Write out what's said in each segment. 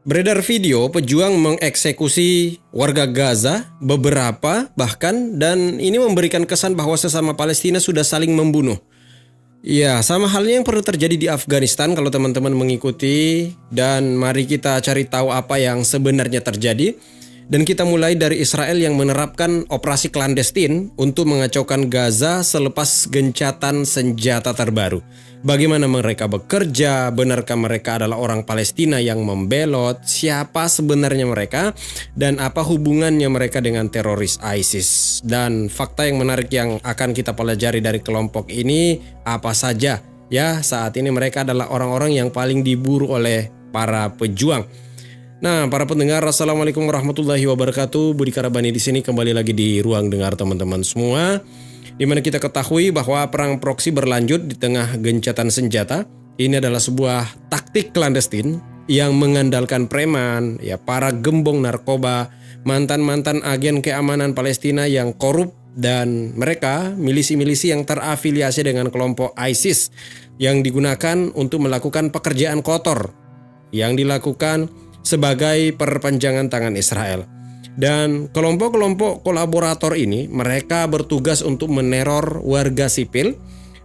Beredar video pejuang mengeksekusi warga Gaza, beberapa bahkan, dan ini memberikan kesan bahwa sesama Palestina sudah saling membunuh. Ya, sama halnya yang pernah terjadi di Afghanistan kalau teman-teman mengikuti, dan mari kita cari tahu apa yang sebenarnya terjadi. Dan kita mulai dari Israel yang menerapkan operasi klandestin untuk mengacaukan Gaza selepas gencatan senjata terbaru. Bagaimana mereka bekerja, benarkah mereka adalah orang Palestina yang membelot, siapa sebenarnya mereka, dan apa hubungannya mereka dengan teroris ISIS. Dan fakta yang menarik yang akan kita pelajari dari kelompok ini apa saja. Ya, saat ini mereka adalah orang-orang yang paling diburu oleh para pejuang. Nah, para pendengar, assalamualaikum warahmatullahi wabarakatuh. Budi Karabani di sini kembali lagi di ruang dengar teman-teman semua. Di mana kita ketahui bahwa perang proksi berlanjut di tengah gencatan senjata. Ini adalah sebuah taktik klandestin yang mengandalkan preman, ya para gembong narkoba, mantan-mantan agen keamanan Palestina yang korup, dan mereka milisi-milisi yang terafiliasi dengan kelompok ISIS yang digunakan untuk melakukan pekerjaan kotor yang dilakukan sebagai perpanjangan tangan Israel. Dan kelompok-kelompok kolaborator ini mereka bertugas untuk meneror warga sipil,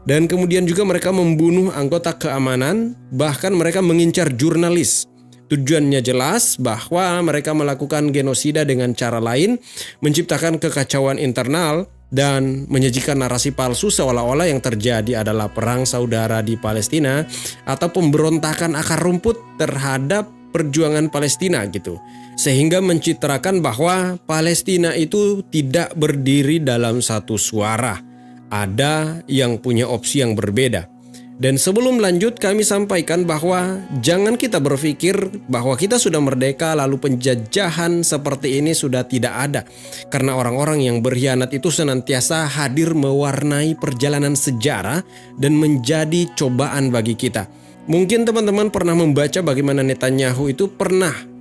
dan kemudian juga mereka membunuh anggota keamanan, bahkan mereka mengincar jurnalis. Tujuannya jelas bahwa mereka melakukan genosida dengan cara lain, menciptakan kekacauan internal dan menyajikan narasi palsu seolah-olah yang terjadi adalah perang saudara di Palestina atau pemberontakan akar rumput terhadap perjuangan Palestina gitu. Sehingga mencitrakan bahwa Palestina itu tidak berdiri dalam satu suara. Ada yang punya opsi yang berbeda. Dan sebelum lanjut kami sampaikan bahwa jangan kita berpikir bahwa kita sudah merdeka lalu penjajahan seperti ini sudah tidak ada. Karena orang-orang yang berkhianat itu senantiasa hadir mewarnai perjalanan sejarah dan menjadi cobaan bagi kita. Mungkin teman-teman pernah membaca bagaimana Netanyahu itu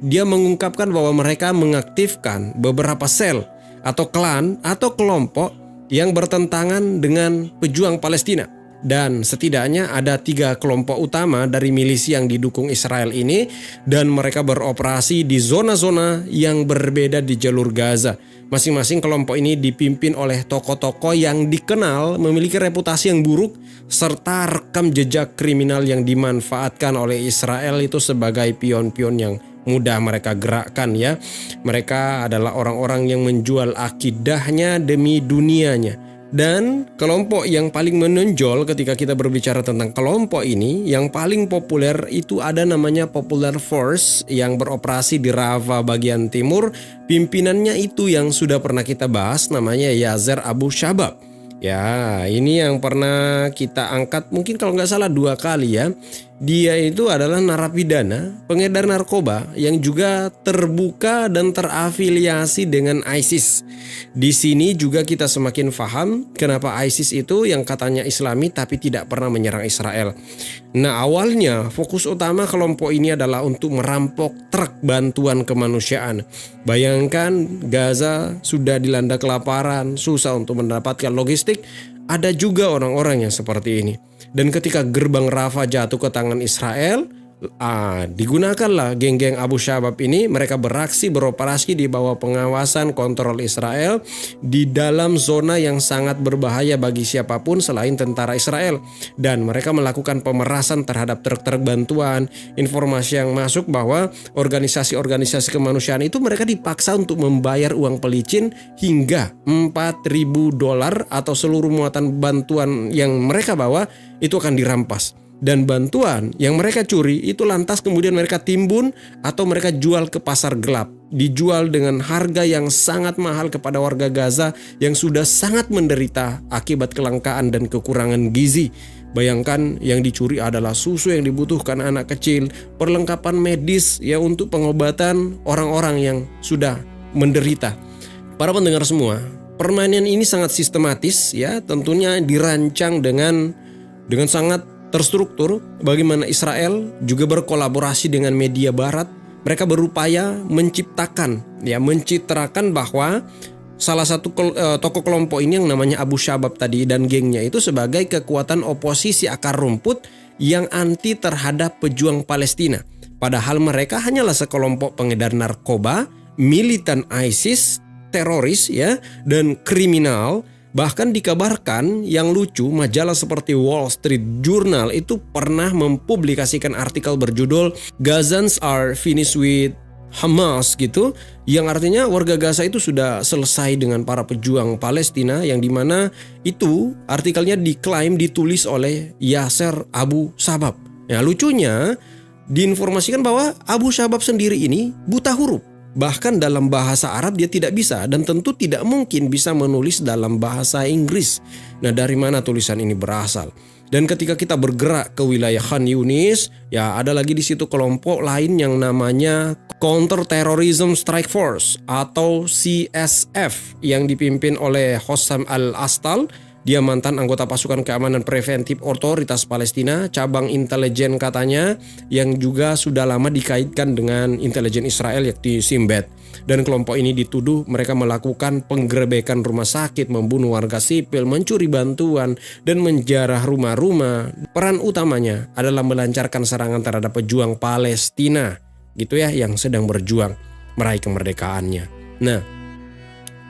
dia mengungkapkan bahwa mereka mengaktifkan beberapa sel atau klan atau kelompok yang bertentangan dengan pejuang Palestina. Dan setidaknya ada 3 kelompok utama dari milisi yang didukung Israel ini, dan mereka beroperasi di zona-zona yang berbeda di jalur Gaza. Masing-masing kelompok ini dipimpin oleh tokoh-tokoh yang dikenal memiliki reputasi yang buruk serta rekam jejak kriminal yang dimanfaatkan oleh Israel itu sebagai pion-pion yang mudah mereka gerakkan ya. Mereka adalah orang-orang yang menjual akidahnya demi dunianya. Dan kelompok yang paling menonjol ketika kita berbicara tentang kelompok ini, yang paling populer itu ada namanya Popular Force yang beroperasi di Rafah bagian timur. Pimpinannya itu yang sudah pernah kita bahas, namanya Yasser Abu Shabab. Ya, ini yang pernah kita angkat mungkin kalau nggak salah 2 kali ya. Dia itu adalah narapidana, pengedar narkoba yang juga terbuka dan terafiliasi dengan ISIS. Di sini juga kita semakin paham kenapa ISIS itu yang katanya Islami tapi tidak pernah menyerang Israel. Nah, awalnya fokus utama kelompok ini adalah untuk merampok truk bantuan kemanusiaan. Bayangkan Gaza sudah dilanda kelaparan, susah untuk mendapatkan logistik. Ada juga orang-orang yang seperti ini. Dan ketika gerbang Rafah jatuh ke tangan Israel, digunakanlah geng-geng Abu Shabab ini. Mereka beroperasi di bawah pengawasan kontrol Israel di dalam zona yang sangat berbahaya bagi siapapun selain tentara Israel. Dan mereka melakukan pemerasan terhadap truk-truk bantuan. Informasi yang masuk bahwa organisasi-organisasi kemanusiaan itu mereka dipaksa untuk membayar uang pelicin hingga $4.000 atau seluruh muatan bantuan yang mereka bawa itu akan dirampas. Dan bantuan yang mereka curi itu lantas kemudian mereka timbun atau mereka jual ke pasar gelap. Dijual dengan harga yang sangat mahal kepada warga Gaza yang sudah sangat menderita akibat kelangkaan dan kekurangan gizi. Bayangkan yang dicuri adalah susu yang dibutuhkan anak kecil, perlengkapan medis ya untuk pengobatan orang-orang yang sudah menderita. Para pendengar semua, permainan ini sangat sistematis ya, tentunya dirancang dengan sangat terstruktur. Bagaimana Israel juga berkolaborasi dengan media barat. Mereka berupaya mencitrakan bahwa salah satu tokoh kelompok ini yang namanya Abu Shabab tadi dan gengnya itu sebagai kekuatan oposisi akar rumput yang anti terhadap pejuang Palestina. Padahal mereka hanyalah sekelompok pengedar narkoba, militan ISIS, teroris ya, dan kriminal. Bahkan dikabarkan yang lucu, majalah seperti Wall Street Journal itu pernah mempublikasikan artikel berjudul Gazans are finished with Hamas gitu, yang artinya warga Gaza itu sudah selesai dengan para pejuang Palestina, yang dimana itu artikelnya diklaim ditulis oleh Yasser Abu Shabab. Ya, lucunya diinformasikan bahwa Abu Shabab sendiri ini buta huruf. Bahkan dalam bahasa Arab dia tidak bisa, dan tentu tidak mungkin bisa menulis dalam bahasa Inggris. Nah, dari mana tulisan ini berasal? Dan ketika kita bergerak ke wilayah Khan Yunis, ya ada lagi di situ kelompok lain yang namanya Counter Terrorism Strike Force atau CSF yang dipimpin oleh Hossam Al-Astal. Dia mantan anggota pasukan keamanan preventif otoritas Palestina, cabang intelijen katanya, yang juga sudah lama dikaitkan dengan intelijen Israel yakni Shin Bet. Dan kelompok ini dituduh mereka melakukan penggerebekan rumah sakit, membunuh warga sipil, mencuri bantuan, dan menjarah rumah-rumah. Peran utamanya adalah melancarkan serangan terhadap pejuang Palestina, gitu ya, yang sedang berjuang meraih kemerdekaannya. Nah,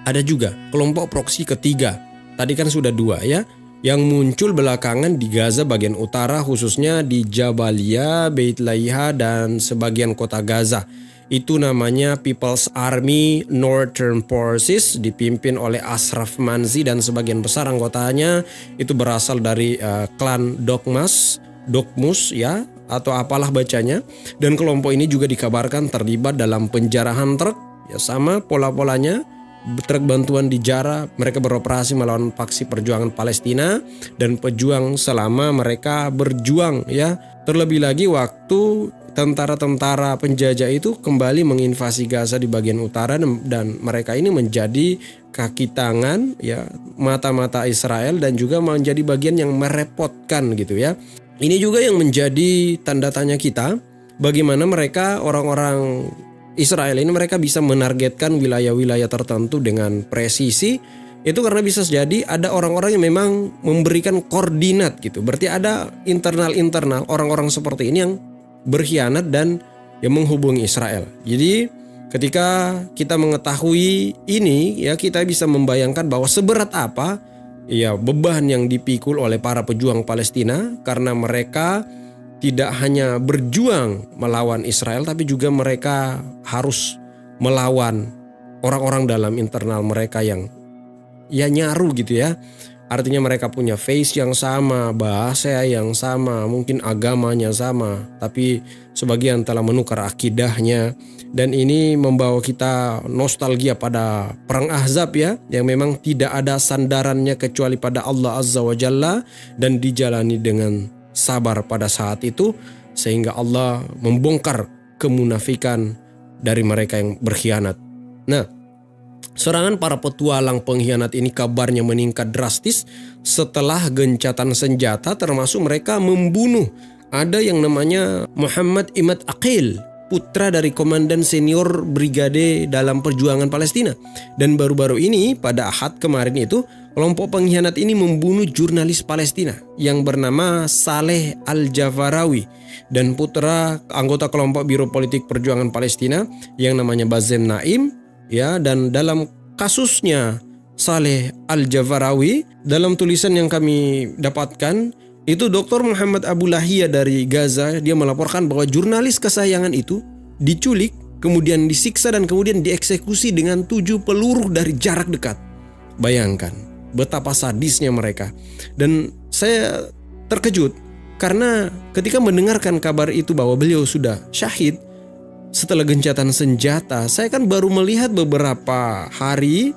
ada juga kelompok proksi ketiga. Tadi kan sudah dua ya, yang muncul belakangan di Gaza bagian utara, khususnya di Jabalia, Beit Laiha, dan sebagian kota Gaza. Itu namanya People's Army Northern Forces, dipimpin oleh Ashraf Manzi, dan sebagian besar anggotanya itu berasal dari klan Dokmus ya, atau apalah bacanya. Dan kelompok ini juga dikabarkan terlibat dalam penjarahan truk, ya sama pola-polanya. Truk bantuan dijarah, mereka beroperasi melawan faksi perjuangan Palestina dan pejuang selama mereka berjuang ya. Terlebih lagi waktu tentara-tentara penjajah itu kembali menginvasi Gaza di bagian utara, dan mereka ini menjadi kaki tangan ya, mata-mata Israel, dan juga menjadi bagian yang merepotkan gitu ya. Ini juga yang menjadi tanda tanya kita, bagaimana mereka orang-orang Israel ini mereka bisa menargetkan wilayah-wilayah tertentu dengan presisi. Itu karena bisa jadi ada orang-orang yang memang memberikan koordinat gitu. Berarti ada internal orang-orang seperti ini yang berkhianat dan yang menghubungi Israel. Jadi ketika kita mengetahui ini ya, kita bisa membayangkan bahwa seberat apa ya beban yang dipikul oleh para pejuang Palestina, karena mereka tidak hanya berjuang melawan Israel, tapi juga mereka harus melawan orang-orang dalam internal mereka yang ya nyaru gitu ya. Artinya mereka punya face yang sama, bahasa yang sama, mungkin agamanya sama, tapi sebagian telah menukar akidahnya. Dan ini membawa kita nostalgia pada perang Ahzab ya, yang memang tidak ada sandarannya kecuali pada Allah Azza wa Jalla, dan dijalani dengan sabar pada saat itu, sehingga Allah membongkar kemunafikan dari mereka yang berkhianat. Nah, serangan para petualang pengkhianat ini kabarnya meningkat drastis setelah gencatan senjata, termasuk mereka membunuh. Ada yang namanya Muhammad Imad Aqil, putra dari komandan senior brigade dalam perjuangan Palestina. Dan baru-baru ini pada Ahad kemarin itu, kelompok pengkhianat ini membunuh jurnalis Palestina yang bernama Saleh Al-Jafarawi dan putra anggota kelompok Biro Politik Perjuangan Palestina yang namanya Bazem Naim ya. Dan dalam kasusnya Saleh Al-Jafarawi, dalam tulisan yang kami dapatkan itu, Dr. Muhammad Abu Lahia dari Gaza, dia melaporkan bahwa jurnalis kesayangan itu diculik, kemudian disiksa, dan kemudian dieksekusi dengan 7 peluru dari jarak dekat. Bayangkan betapa sadisnya mereka. Dan saya terkejut karena ketika mendengarkan kabar itu bahwa beliau sudah syahid setelah gencatan senjata, saya kan baru melihat beberapa hari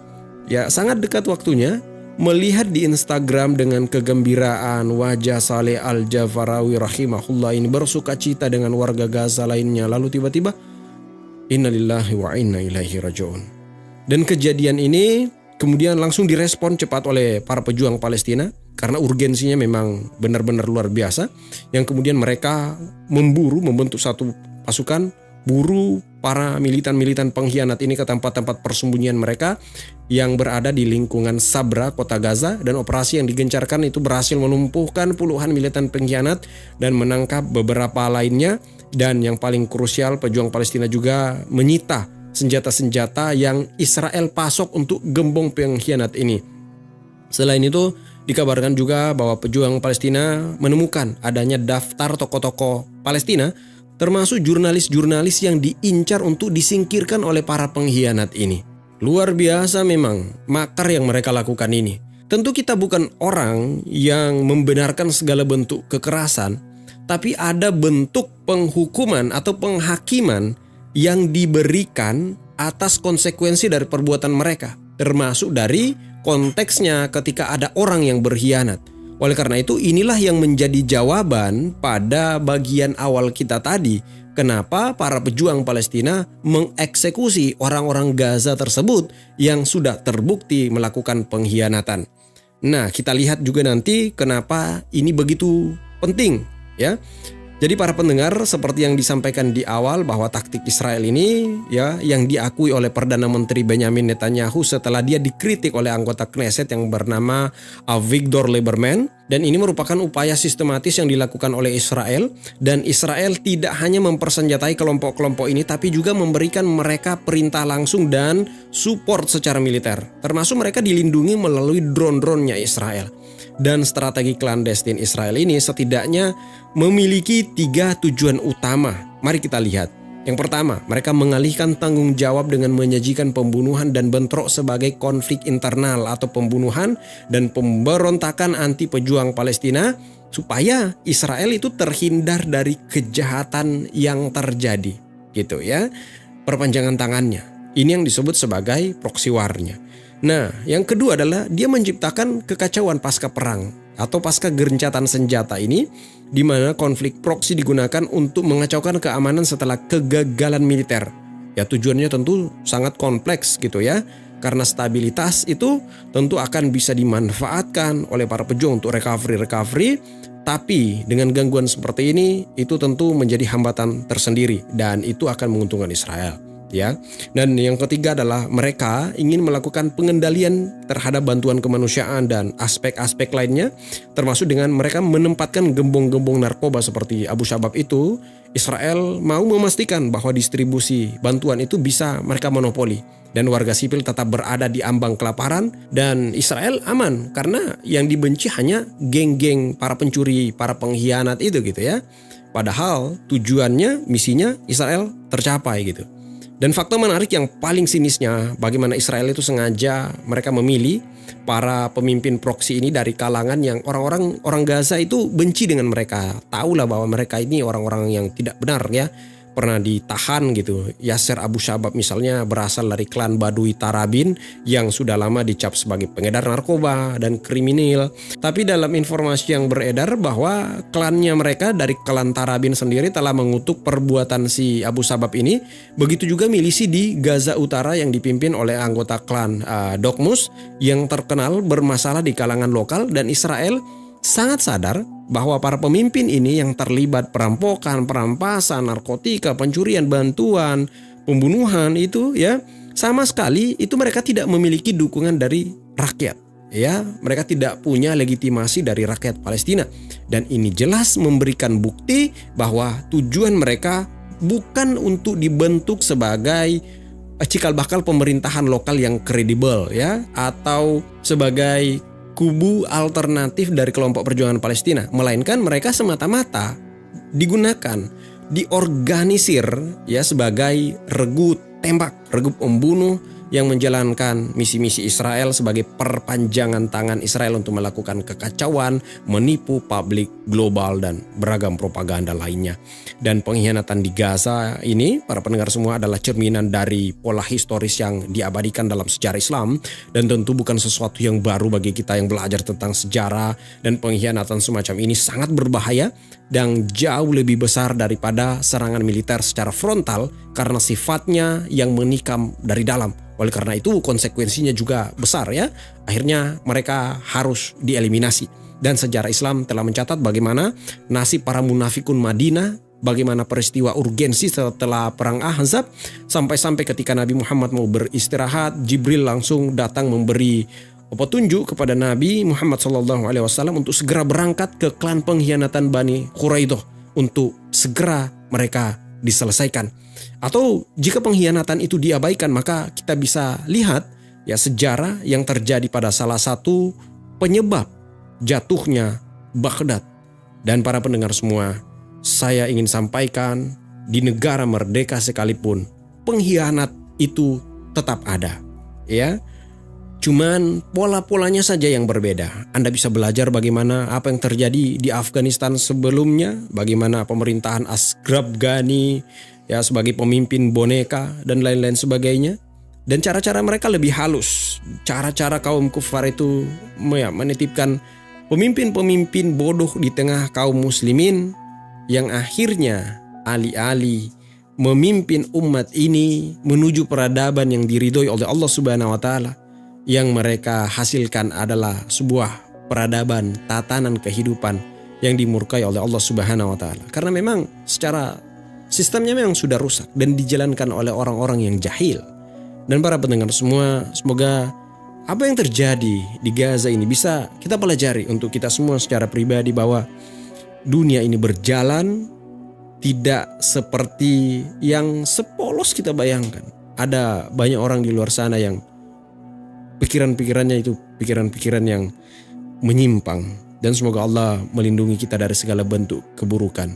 ya, sangat dekat waktunya, melihat di Instagram dengan kegembiraan wajah Saleh Al-Jafarawi rahimahullah ini bersukacita dengan warga Gaza lainnya. Lalu tiba-tiba innalillahi wa inna ilaihi raji'un. Dan kejadian ini kemudian langsung direspon cepat oleh para pejuang Palestina karena urgensinya memang benar-benar luar biasa, yang kemudian mereka membentuk satu pasukan, buru para militan-militan pengkhianat ini ke tempat-tempat persembunyian mereka yang berada di lingkungan Sabra, kota Gaza, dan operasi yang digencarkan itu berhasil melumpuhkan puluhan militan pengkhianat dan menangkap beberapa lainnya Dan yang paling krusial, pejuang Palestina juga menyita senjata-senjata yang Israel pasok untuk gembong pengkhianat ini. Selain itu, dikabarkan juga bahwa pejuang Palestina menemukan adanya daftar tokoh-tokoh Palestina, termasuk jurnalis-jurnalis yang diincar untuk disingkirkan oleh para pengkhianat ini. Luar biasa memang makar yang mereka lakukan ini. Tentu kita bukan orang yang membenarkan segala bentuk kekerasan, tapi ada bentuk penghukuman atau penghakiman yang diberikan atas konsekuensi dari perbuatan mereka, termasuk dari konteksnya ketika ada orang yang berkhianat. Oleh karena itu, inilah yang menjadi jawaban pada bagian awal kita tadi, kenapa para pejuang Palestina mengeksekusi orang-orang Gaza tersebut yang sudah terbukti melakukan pengkhianatan. Nah, kita lihat juga nanti kenapa ini begitu penting, ya. Jadi para pendengar, seperti yang disampaikan di awal bahwa taktik Israel ini ya yang diakui oleh Perdana Menteri Benjamin Netanyahu setelah dia dikritik oleh anggota Knesset yang bernama Avigdor Lieberman, dan ini merupakan upaya sistematis yang dilakukan oleh Israel, dan Israel tidak hanya mempersenjatai kelompok-kelompok ini tapi juga memberikan mereka perintah langsung dan support secara militer, termasuk mereka dilindungi melalui drone-drone-nya Israel. Dan strategi klandestin Israel ini setidaknya memiliki 3 tujuan utama. Mari kita lihat. Yang pertama, mereka mengalihkan tanggung jawab dengan menyajikan pembunuhan dan bentrok sebagai konflik internal atau pembunuhan dan pemberontakan anti pejuang Palestina supaya Israel itu terhindar dari kejahatan yang terjadi, gitu ya. Perpanjangan tangannya. Ini yang disebut sebagai proxy war-nya. Nah, yang kedua adalah dia menciptakan kekacauan pasca perang atau pasca gerencatan senjata ini, di mana konflik proksi digunakan untuk mengacaukan keamanan setelah kegagalan militer. Ya, tujuannya tentu sangat kompleks gitu ya, karena stabilitas itu tentu akan bisa dimanfaatkan oleh para pejuang untuk recovery, tapi dengan gangguan seperti ini itu tentu menjadi hambatan tersendiri dan itu akan menguntungkan Israel. Ya, dan yang ketiga adalah mereka ingin melakukan pengendalian terhadap bantuan kemanusiaan dan aspek-aspek lainnya, termasuk dengan mereka menempatkan gembong-gembong narkoba seperti Abu Shabab itu. Israel mau memastikan bahwa distribusi bantuan itu bisa mereka monopoli dan warga sipil tetap berada di ambang kelaparan, dan Israel aman karena yang dibenci hanya geng-geng para pencuri, para pengkhianat itu gitu ya. Padahal tujuannya, misinya Israel tercapai gitu. Dan fakta menarik yang paling sinisnya, bagaimana Israel itu sengaja mereka memilih para pemimpin proksi ini dari kalangan yang orang Gaza itu benci dengan mereka. Tahulah bahwa mereka ini orang-orang yang tidak benar ya. Pernah ditahan gitu. Yasser Abu Shabab misalnya berasal dari klan Badui Tarabin yang sudah lama dicap sebagai pengedar narkoba dan kriminal. Tapi dalam informasi yang beredar bahwa klannya mereka dari klan Tarabin sendiri telah mengutuk perbuatan si Abu Shabab ini. Begitu juga milisi di Gaza Utara yang dipimpin oleh anggota klan Dokmus yang terkenal bermasalah di kalangan lokal, dan Israel sangat sadar bahwa para pemimpin ini yang terlibat perampokan, perampasan, narkotika, pencurian, bantuan, pembunuhan itu ya, sama sekali itu mereka tidak memiliki dukungan dari rakyat. Ya, mereka tidak punya legitimasi dari rakyat Palestina, dan ini jelas memberikan bukti bahwa tujuan mereka bukan untuk dibentuk sebagai cikal bakal pemerintahan lokal yang kredibel ya, atau sebagai kubu alternatif dari kelompok perjuangan Palestina, melainkan mereka semata-mata digunakan, diorganisir ya sebagai regu tembak, regu pembunuh yang menjalankan misi-misi Israel sebagai perpanjangan tangan Israel untuk melakukan kekacauan, menipu publik global dan beragam propaganda lainnya. Dan pengkhianatan di Gaza ini, para pendengar semua, adalah cerminan dari pola historis yang diabadikan dalam sejarah Islam, dan tentu bukan sesuatu yang baru bagi kita yang belajar tentang sejarah. Dan pengkhianatan semacam ini sangat berbahaya dan jauh lebih besar daripada serangan militer secara frontal karena sifatnya yang menikam dari dalam. Oleh karena itu konsekuensinya juga besar ya. Akhirnya mereka harus dieliminasi. Dan sejarah Islam telah mencatat bagaimana nasib para munafikun Madinah, bagaimana peristiwa urgensi setelah perang Ahzab, sampai-sampai ketika Nabi Muhammad mau beristirahat, Jibril langsung datang memberi petunjuk kepada Nabi Muhammad SAW untuk segera berangkat ke klan pengkhianatan Bani Quraidah untuk segera mereka diselesaikan. Atau jika pengkhianatan itu diabaikan, maka kita bisa lihat ya sejarah yang terjadi pada salah satu penyebab jatuhnya Baghdad. Dan para pendengar semua, saya ingin sampaikan di negara merdeka sekalipun pengkhianat itu tetap ada, ya. Cuman pola-polanya saja yang berbeda. Anda bisa belajar bagaimana apa yang terjadi di Afghanistan sebelumnya, bagaimana pemerintahan Ashraf Ghani ya sebagai pemimpin boneka dan lain-lain sebagainya. Dan cara-cara mereka lebih halus. Cara-cara kaum kufar itu menitipkan pemimpin-pemimpin bodoh di tengah kaum muslimin yang akhirnya alih-alih memimpin umat ini menuju peradaban yang diridhoi oleh Allah Subhanahu wa taala, yang mereka hasilkan adalah sebuah peradaban, tatanan kehidupan yang dimurkai oleh Allah Subhanahu wa taala. Karena memang secara sistemnya memang sudah rusak dan dijalankan oleh orang-orang yang jahil. Dan para pendengar semua, semoga apa yang terjadi di Gaza ini bisa kita pelajari untuk kita semua secara pribadi, bahwa dunia ini berjalan tidak seperti yang sepolos kita bayangkan. Ada banyak orang di luar sana yang pikiran-pikirannya itu pikiran-pikiran yang menyimpang. Dan semoga Allah melindungi kita dari segala bentuk keburukan.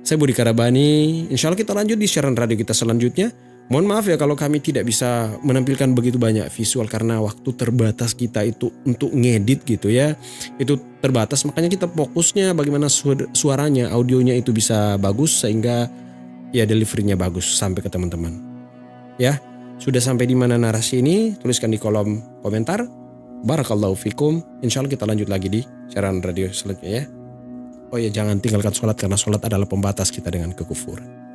Saya Budi Karabani, insya Allah kita lanjut di siaran radio kita selanjutnya. Mohon maaf ya kalau kami tidak bisa menampilkan begitu banyak visual karena waktu terbatas kita itu untuk ngedit gitu ya. Itu terbatas, makanya kita fokusnya bagaimana suaranya, audionya itu bisa bagus sehingga ya deliverynya bagus sampai ke teman-teman. Ya, sudah sampai di mana narasi ini? Tuliskan di kolom komentar. Barakallahu fikum. Insya Allah kita lanjut lagi di siaran radio selanjutnya ya. Oh ya, jangan tinggalkan sholat karena sholat adalah pembatas kita dengan kekufuran.